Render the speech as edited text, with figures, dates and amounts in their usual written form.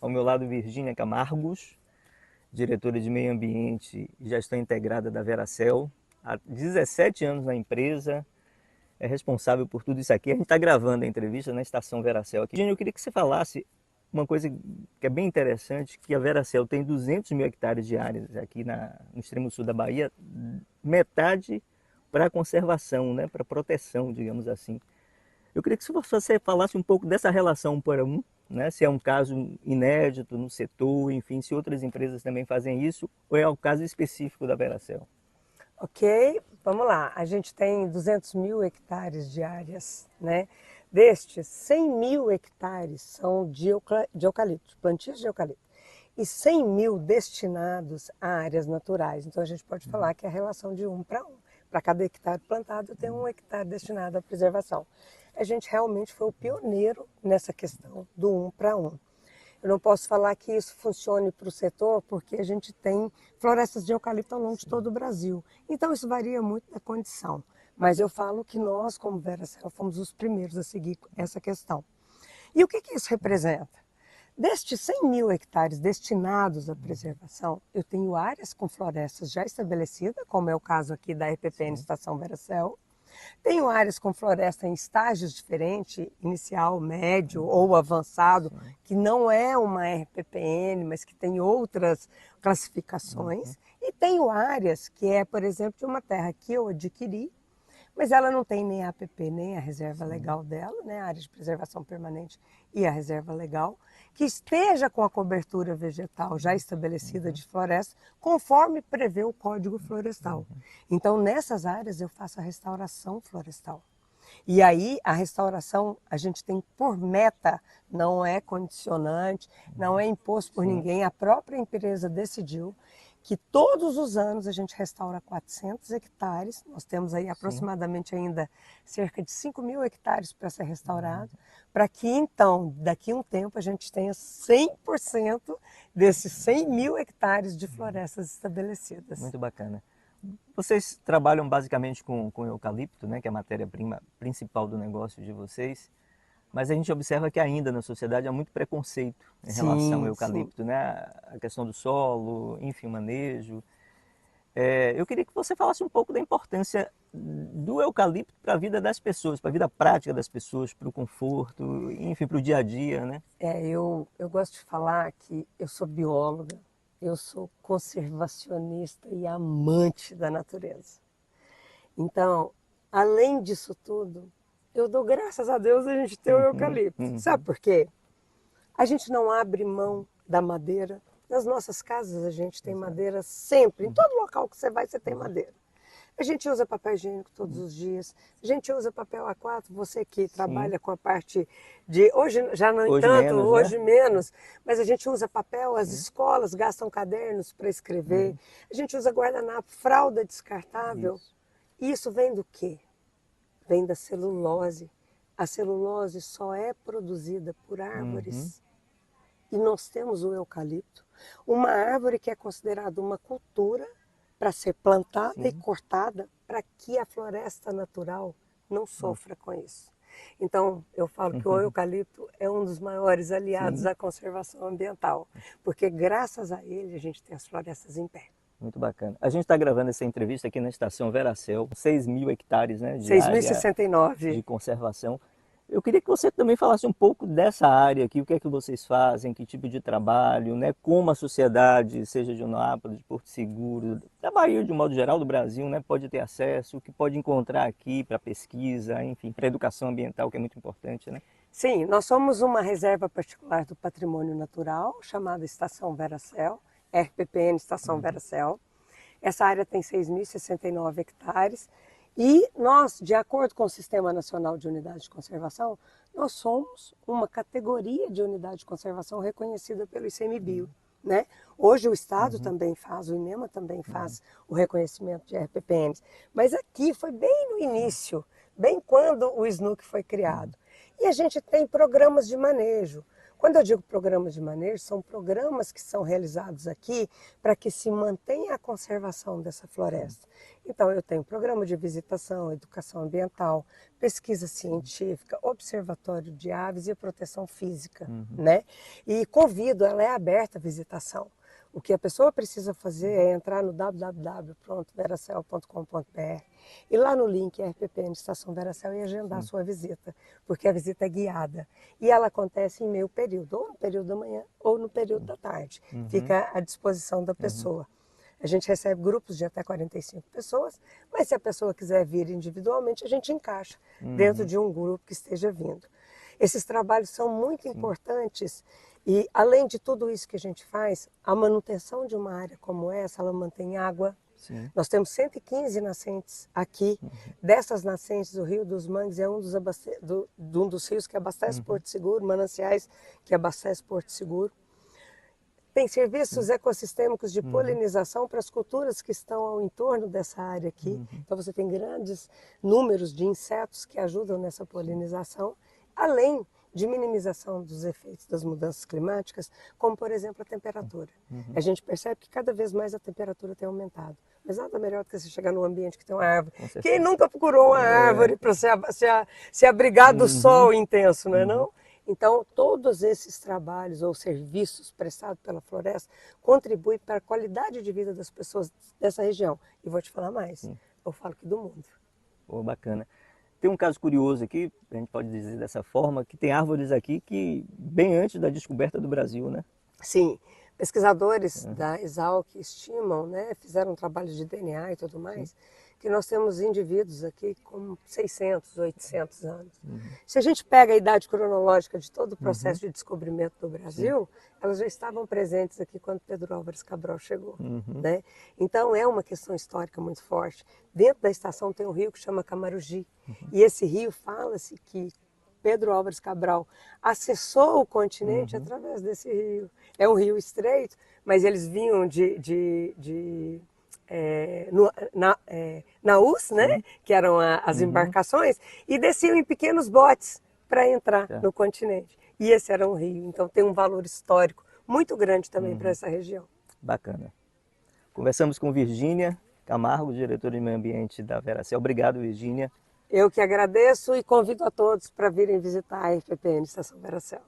Ao meu lado, Virgínia Camargos, diretora de Meio Ambiente e Gestão Integrada da Veracel. Há 17 anos na empresa, é responsável por tudo isso aqui. A gente está gravando a entrevista na Estação Veracel aqui. Virgínia, eu queria que você falasse uma coisa que é bem interessante, que a Veracel tem 200 mil hectares de áreas aqui no extremo sul da Bahia, metade para conservação, né, para proteção, digamos assim. Eu queria que você falasse um pouco dessa relação 1 para 1, né? Se é um caso inédito no setor, enfim, se outras empresas também fazem isso, ou é o caso específico da Veracel? Ok, vamos lá. A gente tem 200 mil hectares de áreas, né? Destes, 100 mil hectares são de eucalipto, plantios de eucalipto. E 100 mil destinados a áreas naturais. Então a gente pode falar que é a relação de 1 para 1. Para cada hectare plantado, tem 1 hectare destinado à preservação. A gente realmente foi o pioneiro nessa questão do 1 para 1. Eu não posso falar que isso funcione para o setor, porque a gente tem florestas de eucalipto ao longo de todo o Brasil. Então isso varia muito da condição. Mas eu falo que nós, como Veracel, fomos os primeiros a seguir essa questão. E o que isso representa? Destes 100 mil hectares destinados à preservação, eu tenho áreas com florestas já estabelecidas, como é o caso aqui da RPPN Estação Veracel. Tenho áreas com floresta em estágios diferentes, inicial, médio ou avançado, que não é uma RPPN, mas que tem outras classificações. E tenho áreas que é, por exemplo, de uma terra que eu adquiri, mas ela não tem nem a APP, nem a reserva legal dela, né, a área de preservação permanente e a reserva legal, que esteja com a cobertura vegetal já estabelecida de floresta, conforme prevê o Código Florestal. Então, nessas áreas eu faço a restauração florestal. E aí, a restauração, a gente tem por meta, não é condicionante, não é imposto por ninguém, a própria empresa decidiu que todos os anos a gente restaura 400 hectares, nós temos aí aproximadamente ainda cerca de 5 mil hectares para ser restaurado, para que então, daqui a um tempo, a gente tenha 100% desses 100 mil hectares de florestas estabelecidas. Muito bacana. Vocês trabalham basicamente com eucalipto, né, que é a matéria-prima principal do negócio de vocês, mas a gente observa que ainda na sociedade há muito preconceito em relação ao eucalipto, né, a questão do solo, enfim, o manejo. Eu queria que você falasse um pouco da importância do eucalipto para a vida das pessoas, para a vida prática das pessoas, para o conforto, enfim, para o dia a dia, né? Eu gosto de falar que eu sou bióloga, eu sou conservacionista e amante da natureza. Então, além disso tudo, eu dou graças a Deus a gente ter o eucalipto. Sabe por quê? A gente não abre mão da madeira. Nas nossas casas a gente tem madeira sempre. Em todo local que você vai, você tem madeira. A gente usa papel higiênico todos os dias. A gente usa papel A4. Você que trabalha com a parte de... Hoje já não Hoje tanto, menos, hoje né? menos. Mas a gente usa papel, as escolas gastam cadernos para escrever. A gente usa guardanapo, fralda descartável. Isso vem do quê? Vem da celulose. A celulose só é produzida por árvores. E nós temos o eucalipto, uma árvore que é considerada uma cultura para ser plantada e cortada para que a floresta natural não sofra com isso. Então, eu falo que o eucalipto é um dos maiores aliados à conservação ambiental, porque graças a ele a gente tem as florestas em pé. Muito bacana. A gente está gravando essa entrevista aqui na Estação Veracel, 6 mil hectares, né, de área 6.069. de conservação. Eu queria que você também falasse um pouco dessa área aqui, o que é que vocês fazem, que tipo de trabalho, né, como a sociedade, seja de Unápolis, de Porto Seguro, da Bahia de um modo geral, do Brasil, né, pode ter acesso, o que pode encontrar aqui para pesquisa, enfim, para educação ambiental, que é muito importante, né? Sim, nós somos uma reserva particular do patrimônio natural, chamada Estação Veracel, RPPN Estação Veracel. Essa área tem 6.069 hectares e nós, de acordo com o Sistema Nacional de Unidade de Conservação, nós somos uma categoria de unidade de conservação reconhecida pelo ICMBio. Né? Hoje o Estado também faz, o INEMA também faz o reconhecimento de RPPNs, mas aqui foi bem no início, bem quando o SNUC foi criado. E a gente tem programas de manejo. Quando eu digo programas de manejo, são programas que são realizados aqui para que se mantenha a conservação dessa floresta. Então, eu tenho programa de visitação, educação ambiental, pesquisa científica, observatório de aves e proteção física, né? E convido, ela é aberta à visitação. O que a pessoa precisa fazer é entrar no www.veracel.com.br e lá no link RPPN Estação Veracel e agendar a sua visita, porque a visita é guiada. E ela acontece em meio período, ou no período da manhã ou no período da tarde. Fica à disposição da pessoa. A gente recebe grupos de até 45 pessoas, mas se a pessoa quiser vir individualmente, a gente encaixa dentro de um grupo que esteja vindo. Esses trabalhos são muito importantes e, além de tudo isso que a gente faz, a manutenção de uma área como essa, ela mantém água. Sim. Nós temos 115 nascentes aqui. Dessas nascentes, o Rio dos Mangues é um dos rios que abastece Porto Seguro, mananciais que abastece Porto Seguro. Tem serviços ecossistêmicos de polinização para as culturas que estão ao entorno dessa área aqui. Então você tem grandes números de insetos que ajudam nessa polinização, além de minimização dos efeitos das mudanças climáticas, como por exemplo a temperatura. A gente percebe que cada vez mais a temperatura tem aumentado. Mas nada melhor do que você chegar num ambiente que tem uma árvore. Quem nunca procurou uma árvore para se abrigar do sol intenso, não é não? Então, todos esses trabalhos ou serviços prestados pela floresta contribuem para a qualidade de vida das pessoas dessa região. E vou te falar mais, eu falo que do mundo. Pô, bacana. Tem um caso curioso aqui, a gente pode dizer dessa forma, que tem árvores aqui que bem antes da descoberta do Brasil, né? Sim, pesquisadores da Exalc estimam, né, fizeram trabalhos de DNA e tudo mais, que nós temos indivíduos aqui com 600, 800 anos. Se a gente pega a idade cronológica de todo o processo de descobrimento do Brasil, elas já estavam presentes aqui quando Pedro Álvares Cabral chegou, né? Então é uma questão histórica muito forte. Dentro da estação tem um rio que chama Camarugi, e esse rio fala-se que Pedro Álvares Cabral acessou o continente através desse rio. É um rio estreito, mas eles vinham naus, né? Que eram as embarcações, e desciam em pequenos botes para entrar no continente. E esse era um rio, então tem um valor histórico muito grande também para essa região. Bacana. Conversamos com Virgínia Camargo, diretora de Meio Ambiente da Veracel. Obrigado, Virgínia. Eu que agradeço e convido a todos para virem visitar a RPPN Estação Veracel.